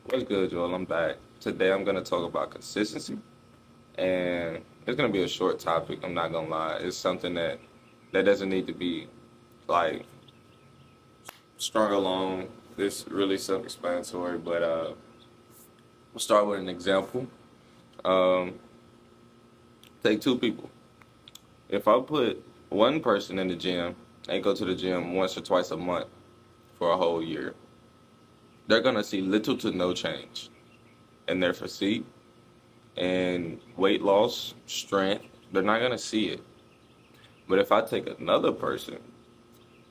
What's good, Joel? I'm back. Today I'm going to talk about consistency, and it's going to be a short topic. I'm not going to lie. It's something that doesn't need to be like strung along. It's really self-explanatory, but we'll start with an example. Um, take two people. If I put one person in the gym and go to the gym once or twice a month for a whole year, they're going to see little to no change in their physique and weight loss, strength. They're not going to see it. But if I take another person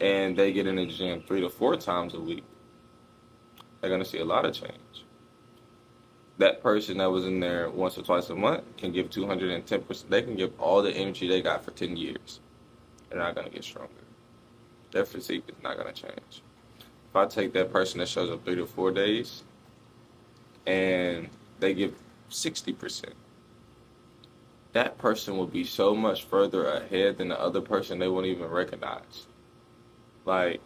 and they get in the gym 3 to 4 times a week, they're going to see a lot of change. That person that was in there once or twice a month can give 210%. They can give all the energy they got for 10 years. They're not going to get stronger. Their physique is not going to change. If I take that person that shows up 3 to 4 days and they give 60%, that person will be so much further ahead than the other person they won't even recognize. Like,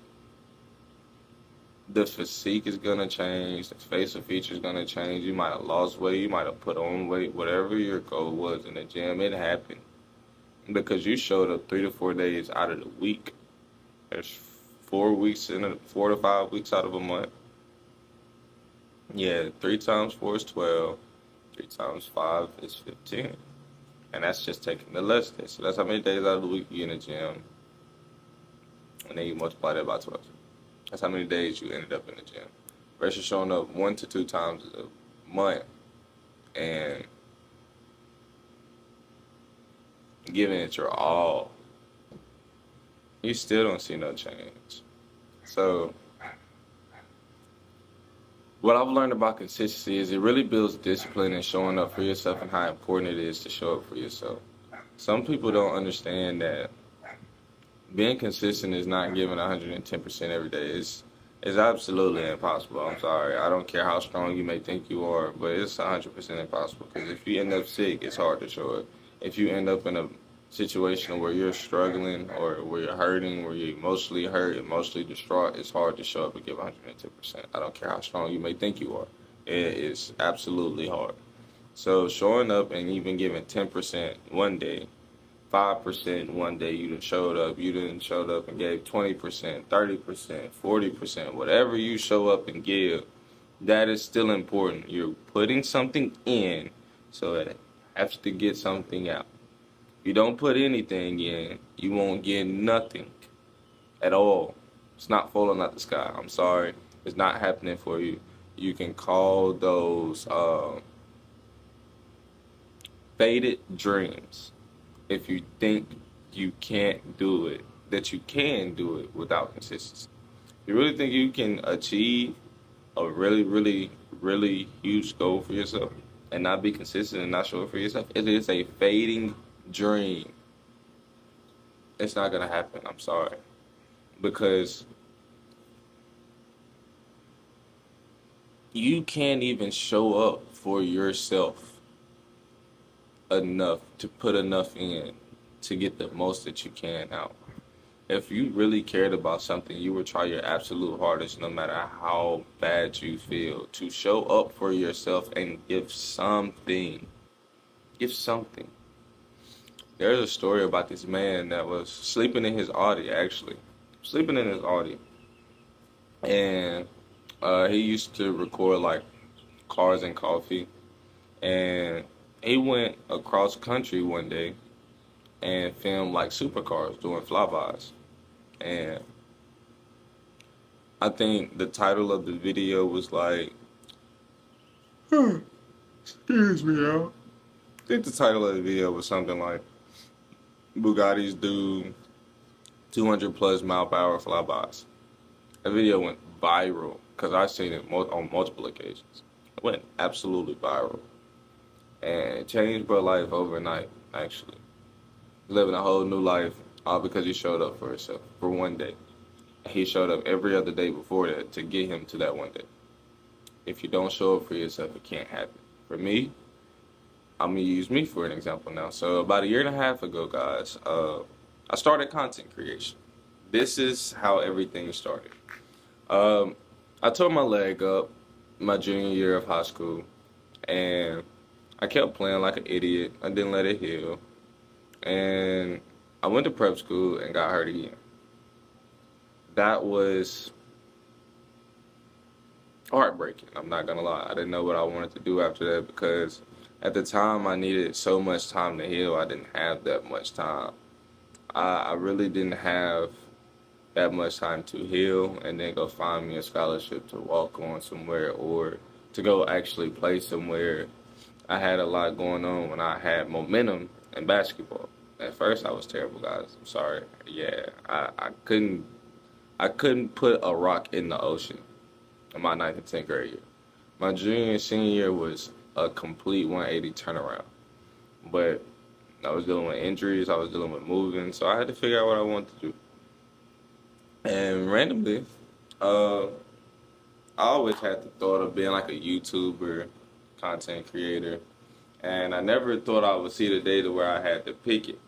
the physique is gonna change, the facial features gonna change. You might have lost weight, you might have put on weight, whatever your goal was in the gym, it happened because you showed up 3 to 4 days out of the week. There's 4 weeks 4 to 5 weeks out of a month. Yeah, 3 times 4 is 12. 3 times 5 is 15, and that's just taking the less days. So that's how many days out of the week you in the gym, and then you multiply that by 12. That's how many days you ended up in the gym. Versus showing up 1 to 2 times a month and giving it your all, you still don't see no change. So what I've learned about consistency is it really builds discipline and showing up for yourself and how important it is to show up for yourself. Some people don't understand that being consistent is not giving 110% every day. It's absolutely impossible. I'm sorry. I don't care how strong you may think you are, but it's 100% impossible. Because if you end up sick, it's hard to show it. If you end up in a situation where you're struggling or where you're hurting, where you're emotionally hurt, emotionally distraught, it's hard to show up and give 110%. I don't care how strong you may think you are. It is absolutely hard. So showing up and even giving 10% one day, 5% one day you done showed up, you done showed up and gave 20%, 30%, 40%, whatever you show up and give, that is still important. You're putting something in so that it has to get something out. If you don't put anything in, you won't get nothing at all. It's not falling out the sky. I'm sorry. It's not happening for you. You can call those faded dreams if you think you can't do it, that you can do it without consistency. If you really think you can achieve a really, really, really huge goal for yourself and not be consistent and not show it for yourself, it is a fading dream. It's not going to happen. I'm sorry. Because you can't even show up for yourself enough to put enough in to get the most that you can out. If you really cared about something, you would try your absolute hardest, no matter how bad you feel, to show up for yourself and give something. Give something. There's a story about this man that was sleeping in his Audi, actually. Sleeping in his Audi. And he used to record like cars and coffee. And he went across country one day and filmed like supercars doing flybys. And I think the title of the video was like, excuse me, y'all. I think the title of the video was something like Bugattis do 200 plus mile per hour flybys. The video went viral because I've seen it on multiple occasions. It went absolutely viral. And it changed bro life overnight, actually. Living a whole new life all because he showed up for himself for one day. He showed up every other day before that to get him to that one day. If you don't show up for yourself, it can't happen. For me, I'm going to use me for an example now. So about a year and a half ago, guys, I started content creation. This is how everything started. I tore my leg up my junior year of high school, and I kept playing like an idiot. I didn't let it heal, and I went to prep school and got hurt again. That was heartbreaking. I'm not gonna lie. I didn't know what I wanted to do after that because at the time I needed so much time to heal. I didn't have that much time. I really didn't have that much time to heal and then go find me a scholarship to walk on somewhere or to go actually play somewhere. I had a lot going on when I had momentum in basketball. At first I was terrible, guys. I'm sorry. Yeah, I couldn't put a rock in the ocean in my ninth and 10th grade year. My junior and senior year was a complete 180 turnaround. But I was dealing with injuries, I was dealing with moving, so I had to figure out what I wanted to do. And randomly, uh, I always had the thought of being like a YouTuber, content creator, and I never thought I would see the day to where I had to pick it.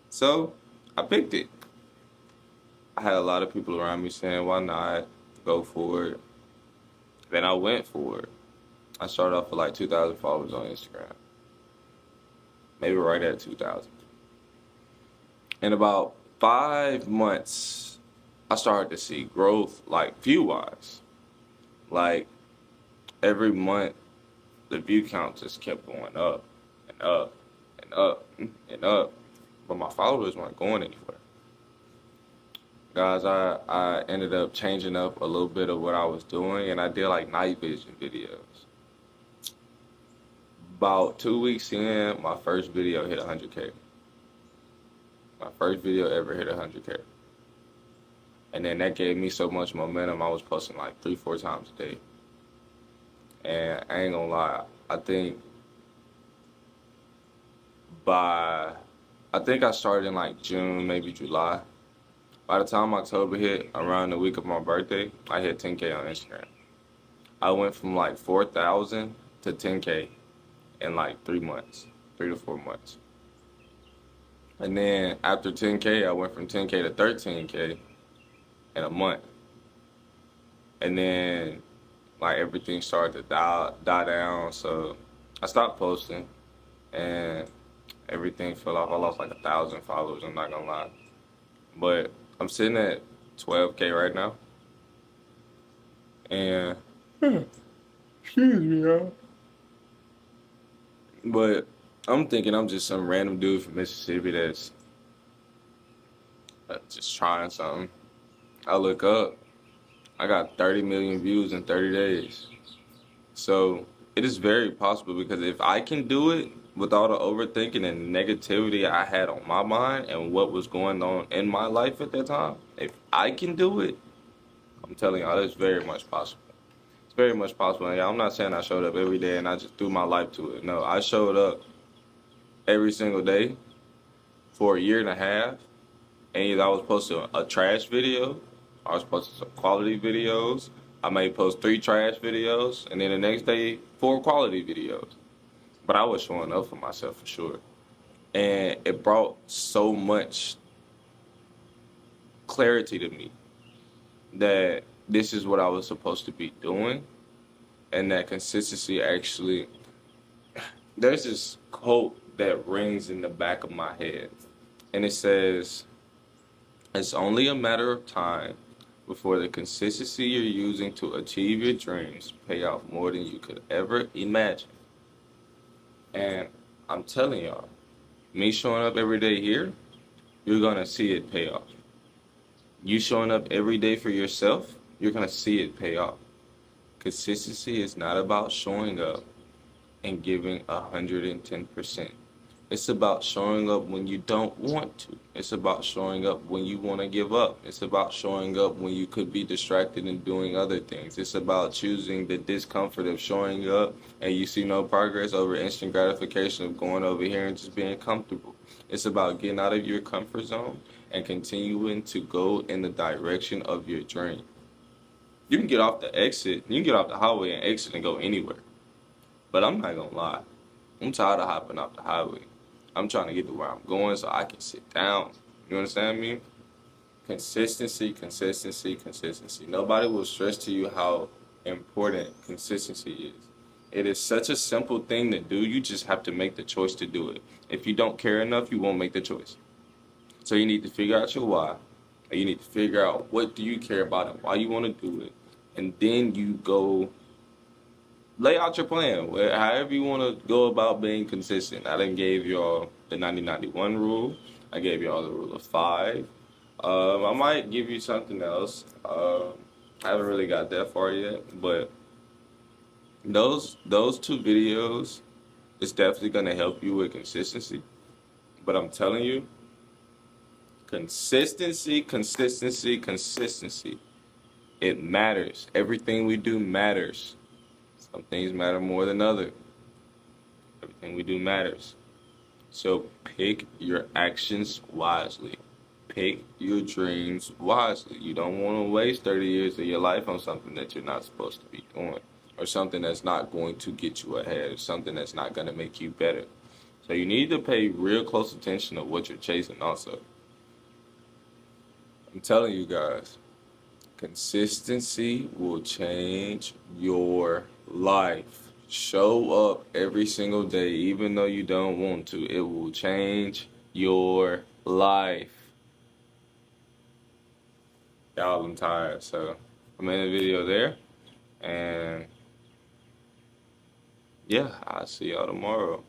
So I picked it. I had a lot of people around me saying, "Why not go for it?" Then I went for it. I started off with like 2,000 followers on Instagram, maybe right at 2,000. In about 5 months, I started to see growth, like view wise. Like every month, the view count just kept going up and up and up and up, but my followers weren't going anywhere. Guys, I ended up changing up a little bit of what I was doing, and I did like night vision videos. About 2 weeks in, my first video hit 100K. My first video ever hit 100K. And then that gave me so much momentum, I was posting like 3, 4 times a day. And I ain't gonna lie, by, I think I started in like June, maybe July. By the time October hit, around the week of my birthday, I hit 10K on Instagram. I went from like 4,000 to 10K in like 3 months, 3 to 4 months. And then after 10K, I went from 10K to 13K in a month. And then like everything started to die down. So I stopped posting and everything fell off. I lost like 1,000 followers, I'm not gonna lie. But I'm sitting at 12K right now. And excuse me, y'all. But I'm thinking I'm just some random dude from Mississippi that's just trying something. I look up, I got 30 million views in 30 days. So it is very possible because if I can do it with all the overthinking and negativity I had on my mind and what was going on in my life at that time, if I can do it, I'm telling y'all, it's very much possible. It's very much possible. And yeah, I'm not saying I showed up every day and I just threw my life to it. No, I showed up every single day for a year and a half. And either I was posting a trash video, I was posting some quality videos. I may post 3 trash videos, and then the next day, 4 quality videos. But I was showing up for myself for sure. And it brought so much clarity to me that this is what I was supposed to be doing, and that consistency actually. There's this quote that rings in the back of my head, and it says, "It's only a matter of time before the consistency you're using to achieve your dreams pay off more than you could ever imagine." And I'm telling y'all, me showing up every day here, you're gonna see it pay off. You showing up every day for yourself, you're gonna see it pay off. Consistency is not about showing up and giving 110%. It's about showing up when you don't want to. It's about showing up when you want to give up. It's about showing up when you could be distracted and doing other things. It's about choosing the discomfort of showing up and you see no progress over instant gratification of going over here and just being comfortable. It's about getting out of your comfort zone and continuing to go in the direction of your dream. You can get off the exit, you can get off the highway and exit and go anywhere. But I'm not gonna lie, I'm tired of hopping off the highway. I'm trying to get to where I'm going so I can sit down. You understand me? Consistency, consistency, consistency. Nobody will stress to you how important consistency is. It is such a simple thing to do. You just have to make the choice to do it. If you don't care enough, you won't make the choice. So you need to figure out your why. And you need to figure out what do you care about and why you want to do it. And then you go lay out your plan. However you want to go about being consistent. I done gave y'all the 90-91 rule. I gave y'all the rule of 5. I might give you something else. I haven't really got that far yet, but those two videos is definitely gonna help you with consistency. But I'm telling you, consistency, consistency, consistency. It matters. Everything we do matters. Some things matter more than others. Everything we do matters. So pick your actions wisely. Pick your dreams wisely. You don't want to waste 30 years of your life on something that you're not supposed to be doing, or something that's not going to get you ahead, or something that's not going to make you better. So you need to pay real close attention to what you're chasing also. I'm telling you guys, consistency will change your life. Show up every single day, even though you don't want to. It will change your life. Y'all, I'm tired, so I'm in the video there. And yeah, I'll see y'all tomorrow.